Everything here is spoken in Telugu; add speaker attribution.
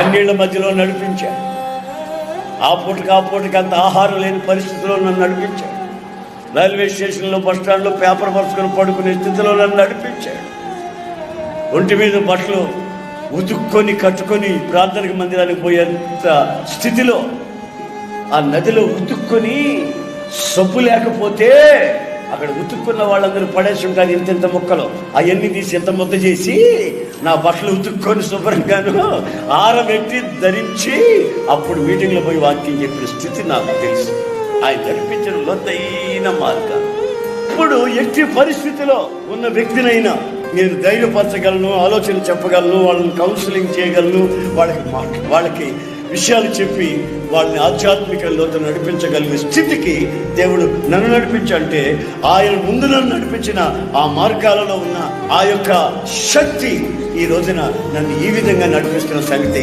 Speaker 1: కన్నీళ్ల మధ్యలో నడిపించాడు. ఆ పూటకి అంత ఆహారం లేని పరిస్థితిలో నన్ను నడిపించాడు. రైల్వే స్టేషన్లో, బస్ స్టాండ్లో పేపర్ పరుచుకొని పడుకునే స్థితిలో నన్ను నడిపించాడు. ఒంటి మీద బట్టలు ఉతుక్కొని కట్టుకొని ప్రార్థనకి మందిరానికి పోయేంత స్థితిలో ఆ నదిలో ఉతుక్కొని సబ్బు లేకపోతే అక్కడ ఉతుక్కున్న వాళ్ళందరూ పడేసి ఉంటారు ఇంత మొక్కలు. అవన్నీ తీసి ఎంత ముద్ద చేసి నా బట్టలు ఉతుక్కొని శుభ్రంగాను ఆరబెట్టి ధరించి అప్పుడు మీటింగ్లో పోయి వాక్యం చెప్పిన స్థితి నాకు తెలుసు. ఆయన నడిపించిన లోతైన మార్గం. ఇప్పుడు ఎట్టి పరిస్థితిలో ఉన్న వ్యక్తినైనా నేను ధైర్యపరచగలను, ఆలోచన చెప్పగలను, వాళ్ళని కౌన్సిలింగ్ చేయగలను, వాళ్ళకి విషయాలు చెప్పి వాళ్ళని ఆధ్యాత్మిక లోతు నడిపించగలిగే స్థితికి దేవుడు నన్ను నడిపించంటే ఆయన ముందు నన్ను నడిపించిన ఆ మార్గాలలో ఉన్న ఆ యొక్క శక్తి ఈ రోజున నన్ను ఈ విధంగా నడిపిస్తున్న సంగతి